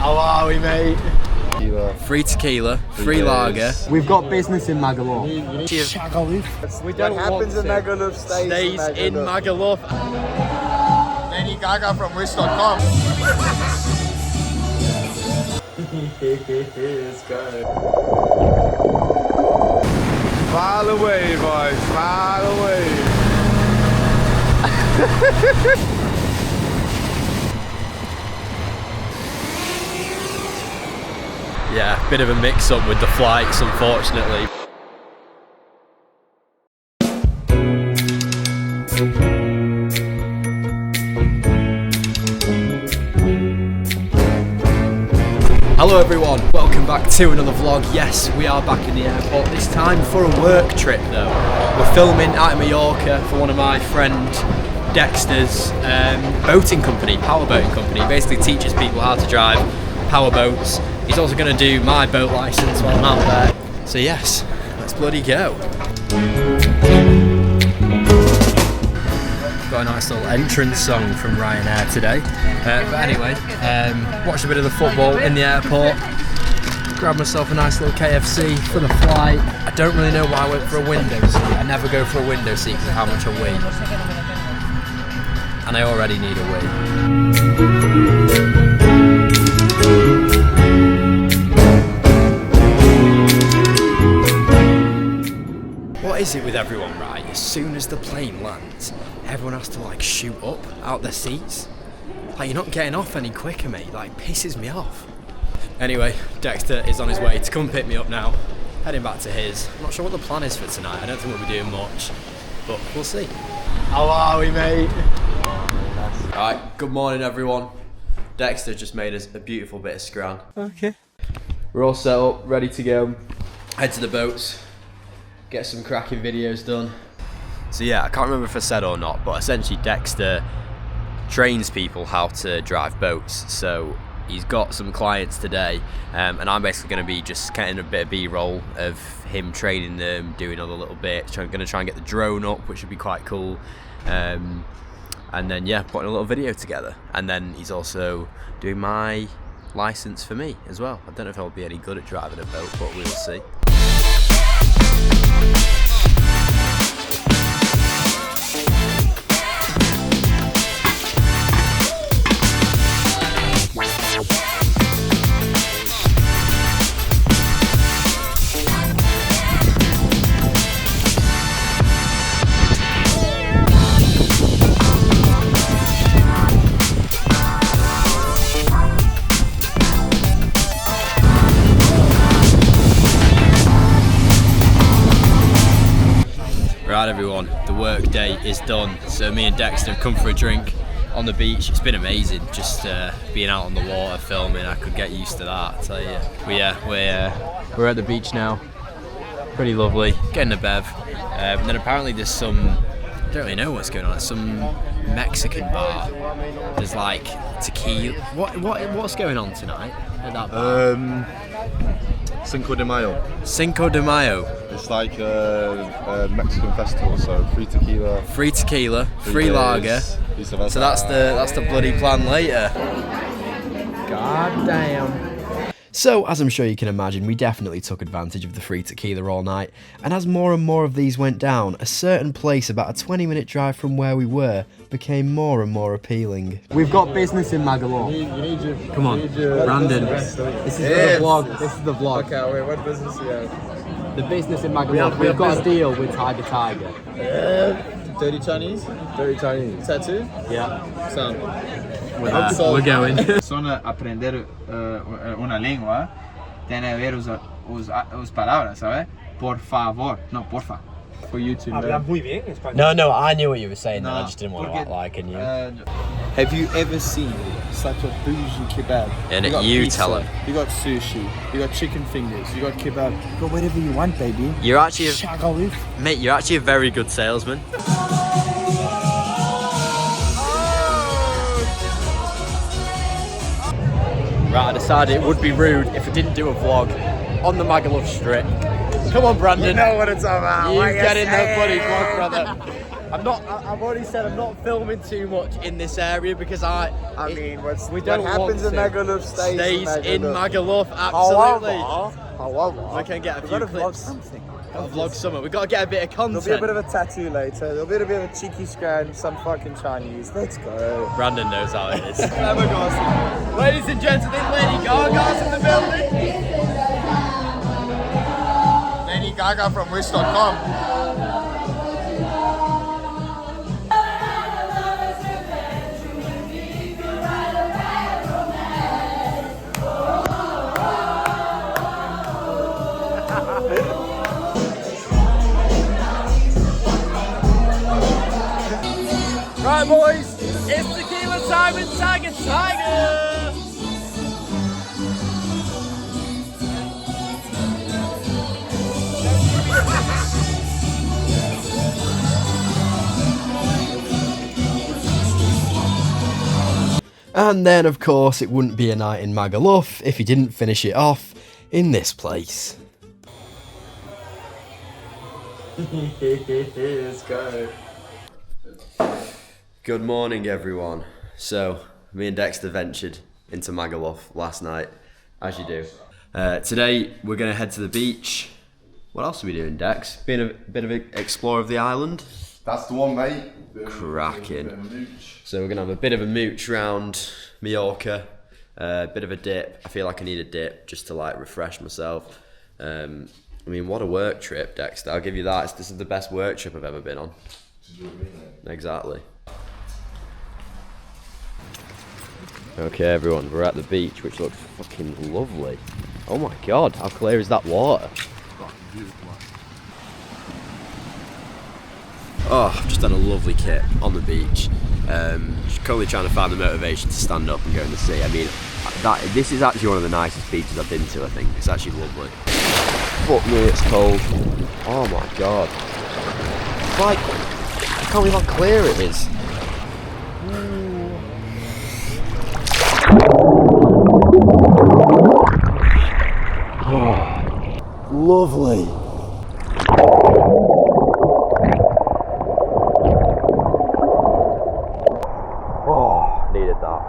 How are we, mate? Free tequila, free lager. We've got business in Magaluf. We don't What happens in Magaluf stays in Magaluf. Lady Gaga from Wish.com. Let's go. File away, boys. File away. Yeah, bit of a mix-up with the flights, unfortunately. Hello everyone, welcome back to another vlog. Yes, we are back in the airport, this time for a work trip though. We're filming out in Mallorca for one of my friend Dexter's boating company, power boating company. He basically teaches people how to drive power boats. He's also going to do my boat license while I'm out there. So yes, let's bloody go. Got a nice little entrance song from Ryanair today. But anyway, watched a bit of the football in the airport. Grabbed myself a nice little KFC for the flight. I don't really know why I went for a window seat. I never go for a window seat because of how much I weigh. And I already need a wee. What is it with everyone, right? As soon as the plane lands, everyone has to like shoot up out their seats. Like, you're not getting off any quicker, mate. Like, pisses me off. Anyway, Dexter is on his way to come pick me up now. Heading back to his. I'm not sure what the plan is for tonight. I don't think we'll be doing much, but we'll see. How are we, mate? Alright, good morning everyone. Dexter just made us a beautiful bit of scran. Okay. We're all set up, ready to go. Head to the boats. Get some cracking videos done. So yeah, I can't remember if I said or not, but essentially Dexter trains people how to drive boats. So he's got some clients today, and I'm basically going to be just getting a bit of B-roll of him training them, doing other little bits. I'm going to try and get the drone up, which would be quite cool. And then yeah, putting a little video together. And then he's also doing my license for me as well. I don't know if I'll be any good at driving a boat, but we'll see. Right everyone, the work day is done. So me and Dexter have come for a drink on the beach. It's been amazing just being out on the water filming. I could get used to that, I tell you. But yeah, we're at the beach now. Pretty lovely, getting a bev. And then apparently there's some, I don't really know what's going on, it's some Mexican bar. There's like tequila. What's going on tonight at that bar? Cinco de Mayo. Cinco de Mayo. It's like a Mexican festival, so free tequila. Free tequila, free lager. So that's the bloody plan later. God damn. So, as I'm sure you can imagine, we definitely took advantage of the free tequila all night, and as more and more of these went down, a certain place about a 20-minute drive from where we were became more and more appealing. We've got business in Magaluf. Come on, Brandon. This is the vlog. This is the vlog. Okay, wait, what business do you have? The business in Magaluf. We've got a deal with Tiger. Dirty Chinese? Dirty Chinese. Tattoo? Yeah. Sound. We're going. Persona aprender una lengua tiene que ver os palabras, ¿sabes? Por favor, no, porfa. For YouTube. No, I knew what you were saying. No, I just didn't want to act like I knew. Have you ever seen such a bougie kebab? And got you pizza, tell him. You got sushi, you got chicken fingers, you got kebab. You got whatever you want, baby. You're actually mate, you're actually a very good salesman. Right, I decided it would be rude if I didn't do a vlog on the Magaluf strip. Come on, Brandon. You know what it's about. You get in there, buddy. Come on, brother. I've already said I'm not filming too much in this area because we what don't happens want in to. Magaluf stays in Magaluf. Absolutely. However, We can get a few gotta clips. vlog something. Gotta vlog something. We've got to get a bit of content. There'll be a bit of a tattoo later. There'll be a bit of a cheeky scran, some fucking Chinese. Let's go. Brandon knows how it is. Ladies and gentlemen, Lady Gaga's in the building. Lady Gaga from Wish.com. Right, boys, it's tequila time in Tiger Tiger. And then, of course, it wouldn't be a night in Magaluf if you didn't finish it off in this place. Let's go. Good morning, everyone. So, me and Dexter ventured into Magaluf last night, as you do. Today, we're going to head to the beach. What else are we doing, Dex? Being a bit of an explorer of the island? That's the one, mate. Cracking. So we're going to have a bit of a mooch round Mallorca, a bit of a dip. I feel like I need a dip just to like refresh myself. I mean, what a work trip, Dexter. I'll give you that. This is the best work trip I've ever been on. Exactly. Okay, everyone, we're at the beach, which looks fucking lovely. Oh my god, how clear is that water? Oh, I've just had a lovely kit on the beach. Just currently trying to find the motivation to stand up and go in the sea. I mean, this is actually one of the nicest beaches I've been to, I think. It's actually lovely. Fuck me, it's cold. Oh my god. It's like, I can't believe how clear it is. Oh, lovely. Oh, needed that.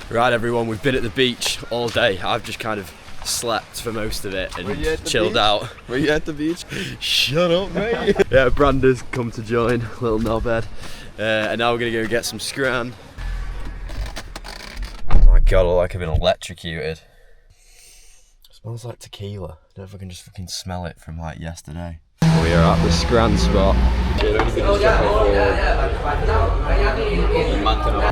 Right, everyone, we've been at the beach all day. I've just kind of slept for most of it and chilled out. Were you at the beach? Shut up, mate. Yeah, Brander's come to join, little knobhead. And now we're gonna go get some scran. Oh my god, I look like I've been electrocuted. It smells like tequila. I don't know if I can just fucking smell it from like yesterday. We are at the scran spot.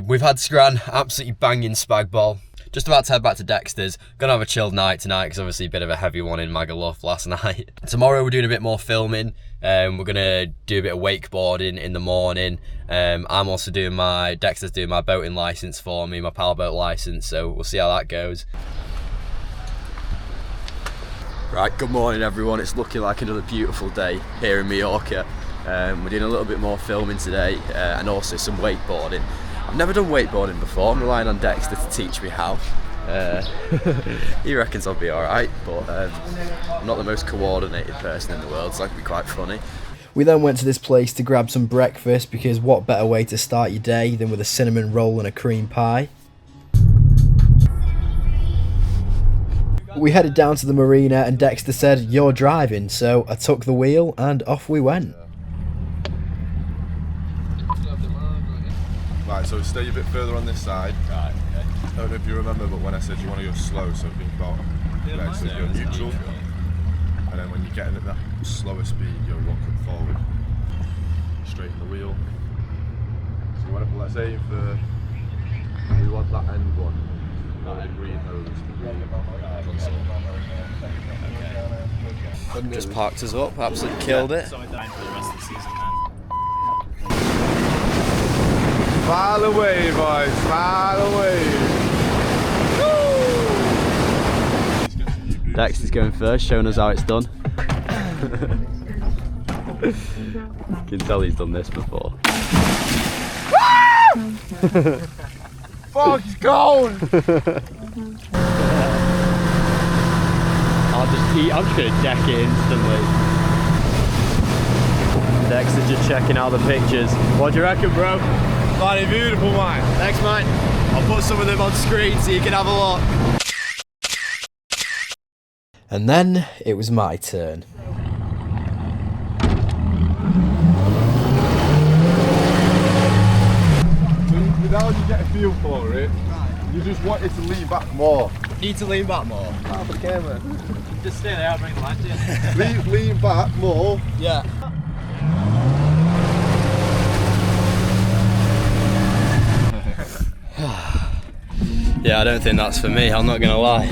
We've had scran, absolutely banging spag ball. Just about to head back to Dexter's. Gonna have a chilled night tonight because obviously a bit of a heavy one in Magaluf last night. Tomorrow we're doing a bit more filming. We're gonna do a bit of wakeboarding in the morning. I'm also doing Dexter's doing my boating license for me, my powerboat license, so we'll see how that goes. Right, good morning everyone. It's looking like another beautiful day here in Mallorca. We're doing a little bit more filming today and also some wakeboarding. I've never done wakeboarding before. I'm relying on Dexter to teach me how. He reckons I'll be alright, but I'm not the most coordinated person in the world, so that could be quite funny. We then went to this place to grab some breakfast because what better way to start your day than with a cinnamon roll and a cream pie. We headed down to the marina and Dexter said, "You're driving," so I took the wheel and off we went. Right, so stay a bit further on this side. Right, okay. I don't know if you remember, but when I said you want to go slow, so think about so go neutral. And then when you're getting at that slower speed, you're walking forward. Straighten the wheel. So let's aim for, we want that end one. That green hose. Just parked us up, absolutely killed it. File away, boys, file away. Dexter's going first, showing us how it's done. You can tell he's done this before. Fuck's gone! I'm just gonna deck it instantly. Dexter just checking out the pictures. What do you reckon, bro? Bloody beautiful, mate. Thanks, mate. I'll put some of them on screen so you can have a look. And then it was my turn. Without you get a feel for it, you just want it to lean back more. Need to lean back more. Ah, for the camera. Just stay there, I'll bring the light in. lean back more. Yeah. Yeah, I don't think that's for me, I'm not gonna lie.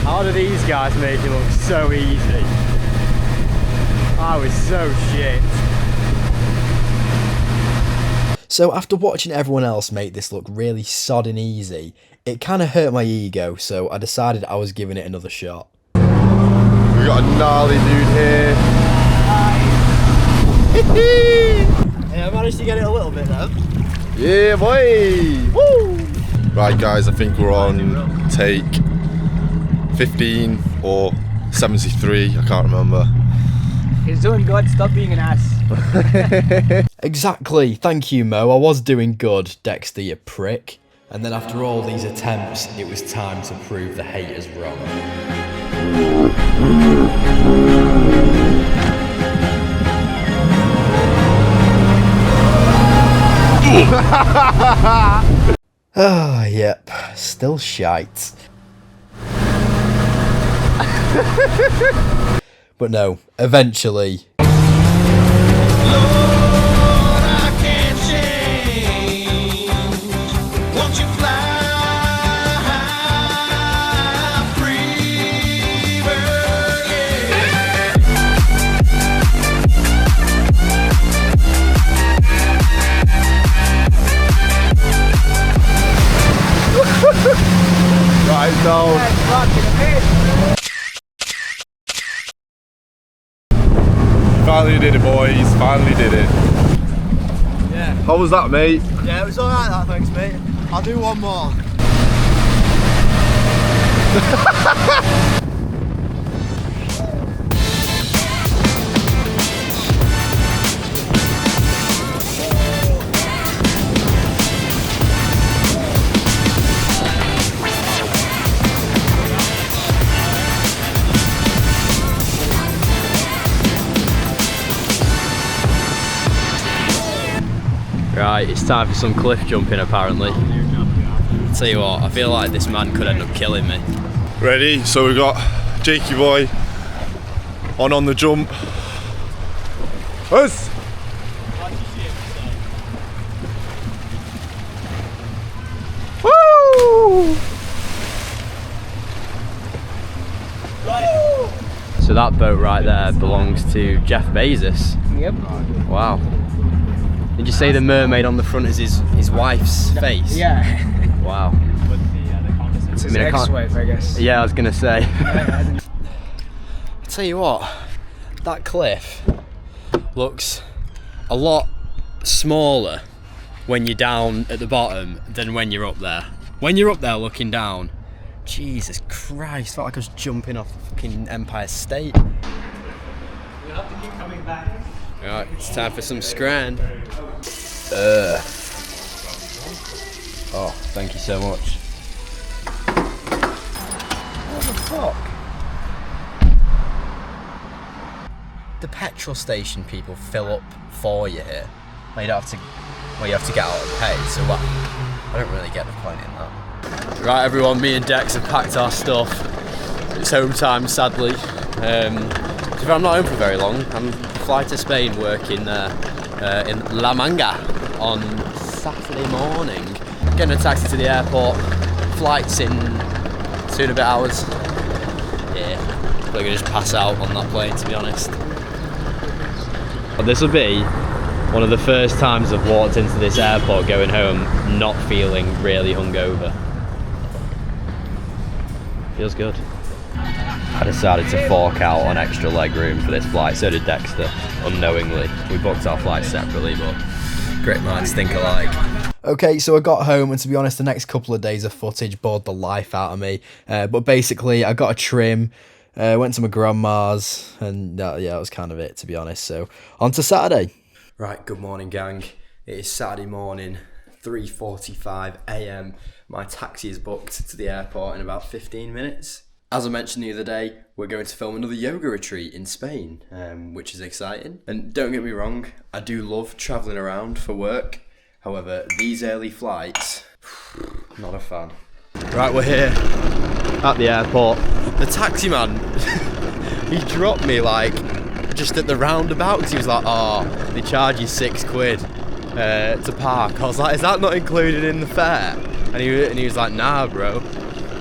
How do these guys make it look so easy? I was so shit. So after watching everyone else make this look really sodden easy, it kind of hurt my ego, so I decided I was giving it another shot. We got a gnarly dude here. Yeah, I managed to get it a little bit though. Yeah, boy! Woo! Right, guys, I think we're on take 15 or 73, I can't remember. He's doing good, stop being an ass. Exactly, thank you Mo, I was doing good, Dexter, you prick. And then after all these attempts, it was time to prove the haters wrong. Ah, yep, still shite. But no, eventually. Right, so finally did it, boys. Finally did it. Yeah. How was that, mate? Yeah, it was alright that, thanks mate. I'll do one more. Right, it's time for some cliff jumping apparently. Tell you what, I feel like this man could end up killing me. Ready? So we've got Jakey boy on the jump. Us! Woo! So that boat right there belongs to Jeff Bezos. Yep. Wow. Did you say the mermaid on the front is his wife's face? Yeah. Wow. It's his I can't- ex-wife, I guess. Yeah, I was gonna say. I'll tell you what, that cliff looks a lot smaller when you're down at the bottom than when you're up there. When you're up there looking down, Jesus Christ, felt like I was jumping off the fucking Empire State. You'll have to keep coming back. Right, it's time for some scran. Oh, thank you so much. What the fuck? The petrol station people fill up for you here. Well, you don't have to. Well, you have to get out and pay. So what? I don't really get the point in that. Right, everyone, me and Dex have packed our stuff. It's home time, sadly. I'm not home for very long. I'm fly to Spain working in La Manga on Saturday morning. Getting a taxi to the airport. Flight's in 2.5 hours. Yeah, we're gonna just pass out on that plane, to be honest. This will be one of the first times I've walked into this airport going home not feeling really hungover. Feels good. I decided to fork out on extra leg room for this flight, so did Dexter, unknowingly. We booked our flight separately, but great minds think alike. Okay, so I got home, and to be honest, the next couple of days of footage bored the life out of me. But basically, I got a trim, Went to my grandma's, and yeah, that was kind of it, to be honest. So on to Saturday. Right, good morning, gang. It is Saturday morning, 3:45 a.m. My taxi is booked to the airport in about 15 minutes. As I mentioned the other day, we're going to film another yoga retreat in Spain, which is exciting. And don't get me wrong, I do love travelling around for work. However, these early flights, not a fan. Right, we're here at the airport. The taxi man, he dropped me like just at the roundabout because he was like, oh, they charge you £6 to park. I was like, is that not included in the fare? And he was like, nah, bro.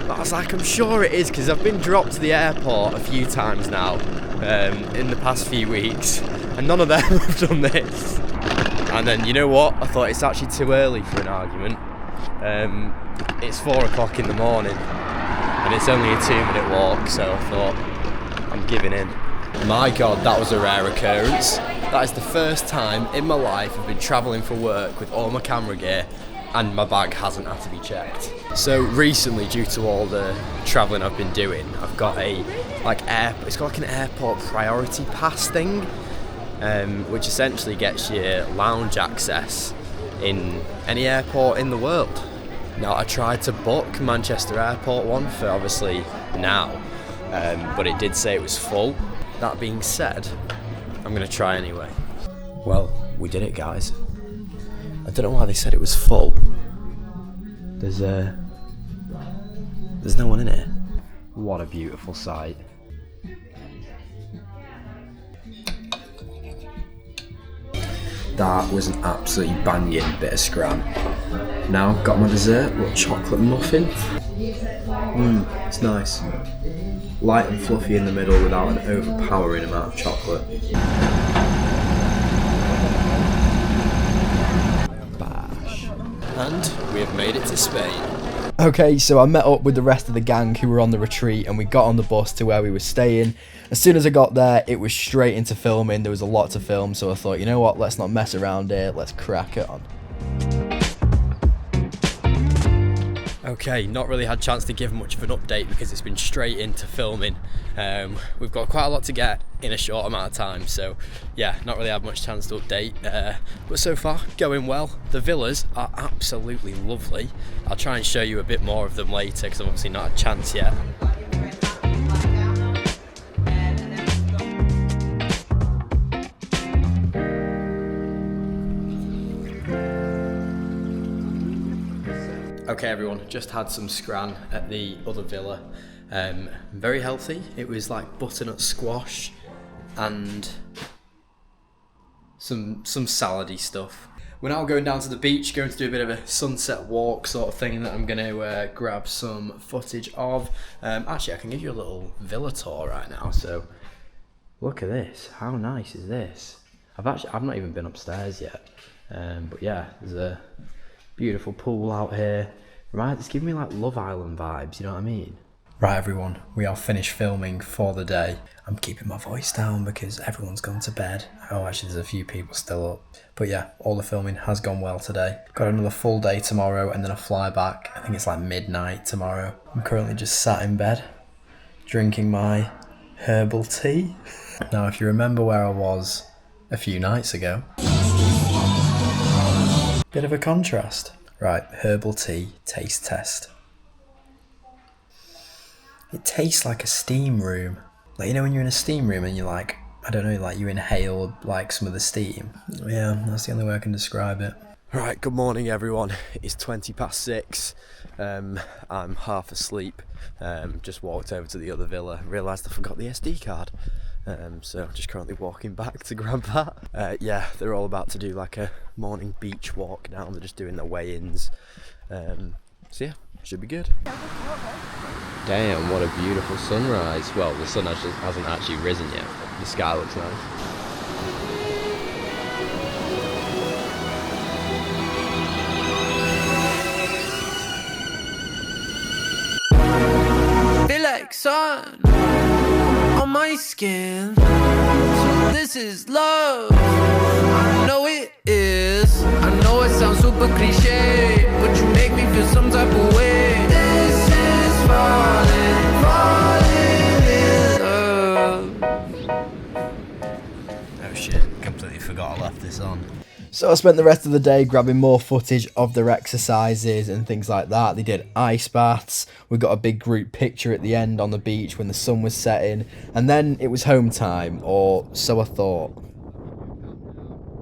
But I was like, I'm sure it is, because I've been dropped to the airport a few times now in the past few weeks, and none of them have done this. And then, you know what? I thought it's actually too early for an argument. It's 4 o'clock in the morning, and it's only a 2-minute walk, so I thought, I'm giving in. My God, that was a rare occurrence. That is the first time in my life I've been travelling for work with all my camera gear, and my bag hasn't had to be checked. So recently, due to all the travelling I've been doing, I've got it's got like an airport priority pass thing, which essentially gets you lounge access in any airport in the world. Now, I tried to book Manchester Airport one for obviously now, but it did say it was full. That being said, I'm gonna try anyway. Well, we did it, guys. I don't know why they said it was full. There's no one in it. What a beautiful sight. That was an absolutely banging bit of scran. Now, got my dessert, little chocolate muffin. It's nice. Light and fluffy in the middle without an overpowering amount of chocolate. And we have made it to Spain. Okay, so I met up with the rest of the gang who were on the retreat, and we got on the bus to where we were staying. As soon as I got there, it was straight into filming. There was a lot to film, so I thought, you know what, let's not mess around here, let's crack it on. Okay, not really had a chance to give much of an update because it's been straight into filming. We've got quite a lot to get in a short amount of time, so yeah, not really had much chance to update. But so far, going well. The villas are absolutely lovely. I'll try and show you a bit more of them later because I've obviously not had a chance yet. Okay everyone, just had some scran at the other villa. Very healthy. It was like butternut squash and some salady stuff. We're now going down to the beach, going to do a bit of a sunset walk sort of thing that I'm going to grab some footage of. Actually, I can give you a little villa tour right now. So look at this. How nice is this? I've not even been upstairs yet. But yeah, there's a beautiful pool out here. It's giving me like Love Island vibes, you know what I mean? Right everyone, we are finished filming for the day. I'm keeping my voice down because everyone's gone to bed. Oh, actually there's a few people still up. But yeah, all the filming has gone well today. Got another full day tomorrow and then a fly back. I think it's like midnight tomorrow. I'm currently just sat in bed, drinking my herbal tea. Now if you remember where I was a few nights ago, bit of a contrast. Right, herbal tea taste test. It tastes like a steam room. Like, you know when you're in a steam room and you're like, I don't know, like you inhale like some of the steam. Yeah, that's the only way I can describe it. Right, good morning everyone. It's 6:20. I'm half asleep. Just walked over to the other villa, realised I forgot the SD card. So I'm just currently walking back to grab that. Yeah, they're all about to do like a morning beach walk now. They're just doing their weigh-ins. So yeah, should be good. Damn, what a beautiful sunrise. Well, the sun hasn't actually risen yet. The sky looks nice. Feel like sun on my skin. So this is love. I know it is. I know it sounds super cliche, but you make me feel some type of way. This is falling in lights on. So I spent the rest of the day grabbing more footage of their exercises and things like that. They did ice baths. We got a big group picture at the end on the beach when the sun was setting. And then it was home time, or so I thought.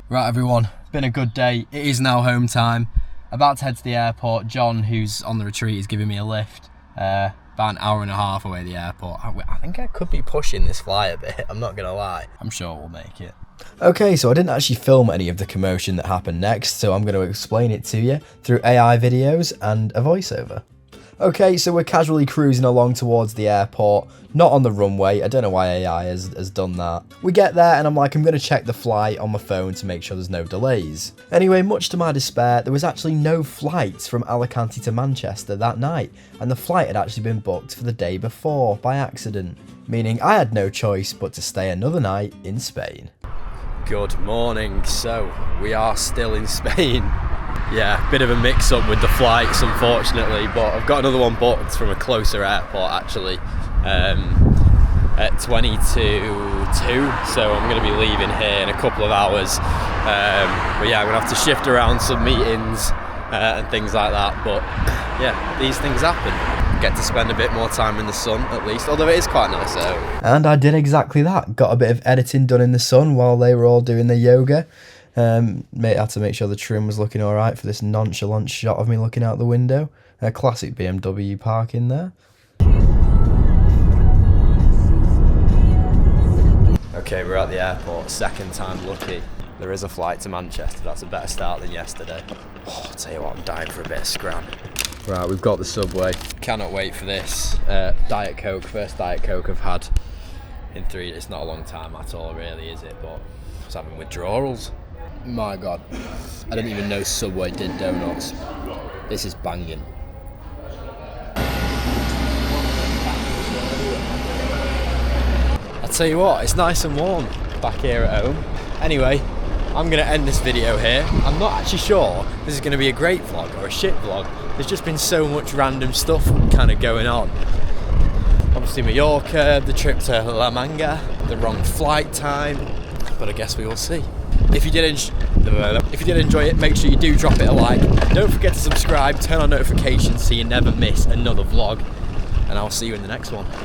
Right everyone, been a good day. It is now home time. About to head to the airport. John, who's on the retreat, is giving me a lift. About an hour and a half away the airport. I think I could be pushing this fly a bit, I'm not gonna lie. I'm sure we'll make it. Okay, so I didn't actually film any of the commotion that happened next, so I'm going to explain it to you through AI videos and a voiceover. Okay, so we're casually cruising along towards the airport, not on the runway. I don't know why AI has done that. We get there and I'm like, I'm going to check the flight on my phone to make sure there's no delays. Anyway, much to my despair, there was actually no flights from Alicante to Manchester that night, and the flight had actually been booked for the day before by accident, meaning I had no choice but to stay another night in Spain. Good morning. So, we are still in Spain. Yeah, bit of a mix-up with the flights, unfortunately, but I've got another one booked from a closer airport, actually, at 20 to 2, so I'm going to be leaving here in a couple of hours. But yeah, I'm going to have to shift around some meetings and things like that, but yeah, these things happen. Get to spend a bit more time in the sun, at least, although it is quite nice at home. And I did exactly that. Got a bit of editing done in the sun while they were all doing their yoga. Had to make sure the trim was looking alright for this nonchalant shot of me looking out the window. A classic BMW parking there. Okay, we're at the airport, second time lucky. There is a flight to Manchester, that's a better start than yesterday. Oh, I'll tell you what, I'm dying for a bit of scram. Right, we've got the subway. Cannot wait for this. Diet Coke, first Diet Coke I've had in 3 days. It's not a long time at all, really, is it? But I was having withdrawals. My God, I didn't even know Subway did donuts. This is banging. I'll tell you what, it's nice and warm back here at home. Anyway, I'm going to end this video here. I'm not actually sure this is going to be a great vlog or a shit vlog. There's just been so much random stuff kind of going on. Obviously Mallorca, the trip to La Manga, the wrong flight time, but I guess we will see. If you did enjoy it, make sure you do drop it a like. Don't forget to subscribe, turn on notifications so you never miss another vlog, and I'll see you in the next one.